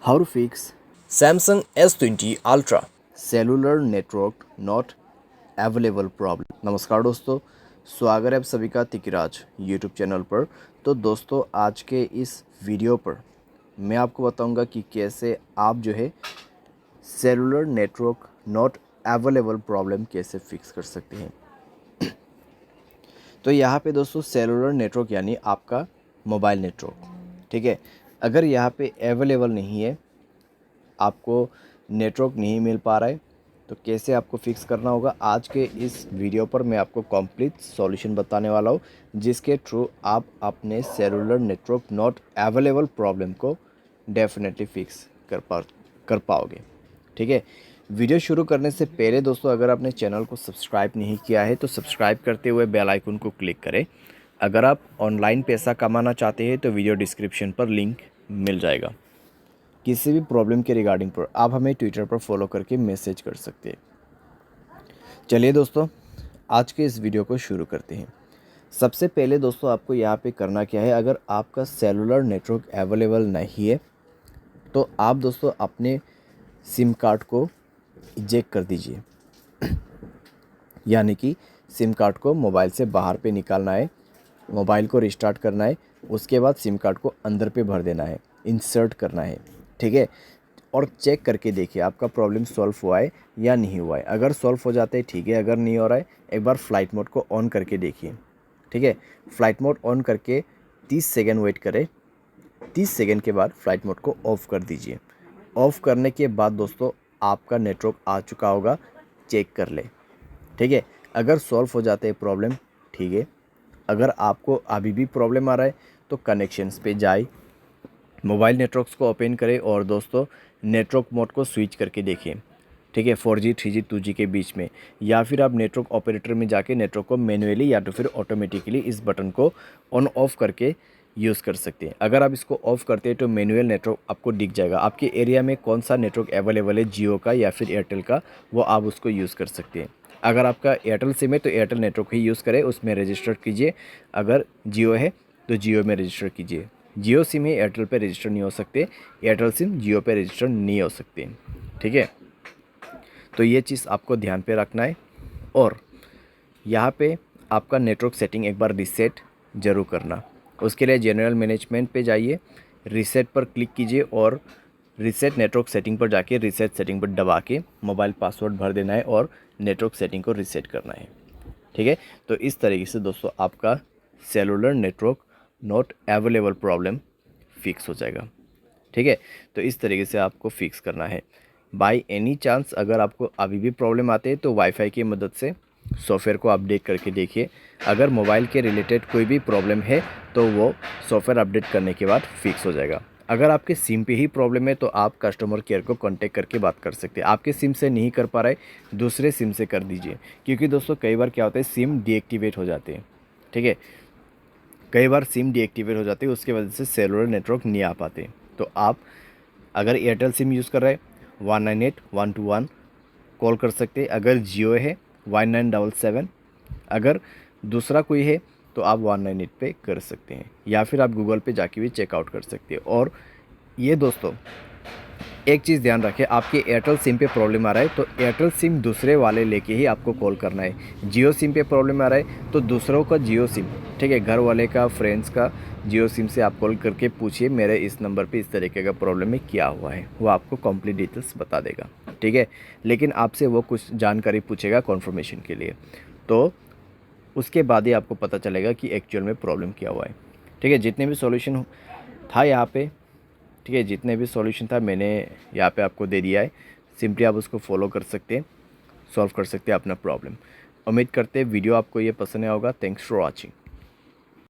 How to fix Samsung S20 Ultra। Cellular network not available problem. नमस्कार दोस्तों, स्वागत है आप सभी का तिकिराज यूट्यूब चैनल पर। तो दोस्तों, आज के इस वीडियो पर मैं आपको बताऊंगा कि कैसे आप जो है cellular network not available problem कैसे फिक्स कर सकते हैं। तो यहाँ पे दोस्तों सेलुलर नेटवर्क यानी आपका मोबाइल नेटवर्क, ठीक है। अगर यहाँ पे अवेलेबल नहीं है, आपको नेटवर्क नहीं मिल पा रहा है, तो कैसे आपको फिक्स करना होगा, आज के इस वीडियो पर मैं आपको कंप्लीट सॉल्यूशन बताने वाला हूँ, जिसके थ्रू आप अपने cellular network not available problem को डेफिनेटली फिक्स कर पाओगे, ठीक है। वीडियो शुरू करने से पहले दोस्तों, अगर आपने चैनल को सब्सक्राइब नहीं किया है तो सब्सक्राइब करते हुए बेल आइकन को क्लिक करें। अगर आप ऑनलाइन पैसा कमाना चाहते हैं तो वीडियो डिस्क्रिप्शन पर लिंक मिल जाएगा। किसी भी प्रॉब्लम के रिगार्डिंग पर आप हमें ट्विटर पर फॉलो करके मैसेज कर सकते हैं। चलिए दोस्तों, आज के इस वीडियो को शुरू करते हैं। सबसे पहले दोस्तों, आपको यहाँ पे करना क्या है, अगर आपका सेलुलर नेटवर्क अवेलेबल नहीं है तो आप दोस्तों अपने सिम कार्ड को इजेक्ट कर दीजिए। यानी कि सिम कार्ड को मोबाइल से बाहर पे निकालना है, मोबाइल को रिस्टार्ट करना है, उसके बाद सिम कार्ड को अंदर पे भर देना है, इंसर्ट करना है, ठीक है। और चेक करके देखिए आपका प्रॉब्लम सॉल्व हुआ है या नहीं हुआ है। अगर सॉल्व हो जाता है ठीक है, अगर नहीं हो रहा है एक बार फ्लाइट मोड को ऑन करके देखिए, ठीक है। फ्लाइट मोड ऑन करके 30 सेकेंड वेट करें। 30 सेकेंड के बाद फ्लाइट मोड को ऑफ़ कर दीजिए। ऑफ़ करने के बाद दोस्तों आपका नेटवर्क आ चुका होगा, चेक कर ले, ठीक है। अगर सॉल्व हो जाते हैं प्रॉब्लम, ठीक है। अगर आपको अभी भी प्रॉब्लम आ रहा है तो कनेक्शंस पे जाए, मोबाइल नेटवर्क्स को ओपन करें और दोस्तों नेटवर्क मोड को स्विच करके देखें, ठीक है। 4G 3G 2G के बीच में, या फिर आप नेटवर्क ऑपरेटर में जाके नेटवर्क को मैन्युअली या तो फिर ऑटोमेटिकली इस बटन को ऑन ऑफ करके यूज़ कर सकते हैं। अगर आप इसको ऑफ़ करते हैं तो मैनुअल नेटवर्क आपको दिख जाएगा, आपके एरिया में कौन सा नेटवर्क अवेलेबल है, जियो का या फिर एयरटेल का, वो आप उसको यूज़ कर सकते हैं। अगर आपका एयरटेल सिम है तो एयरटेल नेटवर्क ही यूज़ करें, उसमें रजिस्टर कीजिए। अगर जियो है तो जियो में रजिस्टर कीजिए। जियो सिम है, एयरटेल पे रजिस्टर नहीं हो सकते, एयरटेल सिम जियो पे रजिस्टर नहीं हो सकते, ठीक है। तो ये चीज़ आपको ध्यान पे रखना है। और यहाँ पे आपका नेटवर्क सेटिंग एक बार रीसेट ज़रूर करना। उसके लिए जनरल मैनेजमेंट पे जाइए, रीसेट पर क्लिक कीजिए और रीसेट नेटवर्क सेटिंग पर जाके रीसेट सेटिंग पर दबा के मोबाइल पासवर्ड भर देना है और नेटवर्क सेटिंग को रीसेट करना है, ठीक है। तो इस तरीके से दोस्तों आपका cellular network not available problem fix हो जाएगा, ठीक है। तो इस तरीके से आपको फिक्स करना है। बाय एनी चांस अगर आपको अभी भी प्रॉब्लम आते हैं तो वाईफाई की मदद से सॉफ्टवेयर को अपडेट करके देखिए। अगर मोबाइल के रिलेटेड कोई भी प्रॉब्लम है तो वो सॉफ्टवेयर अपडेट करने के बाद फिक्स हो जाएगा। अगर आपके सिम पे ही प्रॉब्लम है तो आप कस्टमर केयर को कांटेक्ट करके बात कर सकते हैं। आपके सिम से नहीं कर पा रहे, दूसरे सिम से कर दीजिए, क्योंकि दोस्तों कई बार क्या होता है, सिम डीएक्टिवेट हो जाते हैं, ठीक है। कई बार सिम डीएक्टिवेट हो जाती है, उसकी वजह से सेलुलर नेटवर्क नहीं आ पाते। तो आप अगर एयरटेल सिम यूज़ कर रहे हैं 198-121 कॉल कर सकते हैं। अगर जियो है 1977, अगर दूसरा कोई है तो आप 198 पे कर सकते हैं, या फिर आप गूगल पे जाके भी चेकआउट कर सकते हैं। और ये दोस्तों एक चीज़ ध्यान रखें, आपके एयरटेल सिम पे प्रॉब्लम आ रहा है तो एयरटेल सिम दूसरे वाले लेके ही आपको कॉल करना है। जियो सिम पे प्रॉब्लम आ रहा है तो दूसरों का जियो सिम, ठीक है, घर वाले का, फ्रेंड्स का जियो सिम से आप कॉल करके पूछिए मेरे इस नंबर पे इस तरीके का प्रॉब्लम है, क्या हुआ है, वो आपको कंप्लीट डिटेल्स बता देगा, ठीक है। लेकिन आपसे वो कुछ जानकारी पूछेगा कन्फर्मेशन के लिए, तो उसके बाद ही आपको पता चलेगा कि एक्चुअल में प्रॉब्लम क्या हुआ है, ठीक है। जितने भी सॉल्यूशन था यहाँ पे, ठीक है, जितने भी सॉल्यूशन था मैंने यहाँ पे आपको दे दिया है। सिंपली आप उसको फॉलो कर सकते हैं, सॉल्व कर सकते हैं अपना प्रॉब्लम। उम्मीद करते हैं वीडियो आपको ये पसंद आया होगा। Thanks for watching.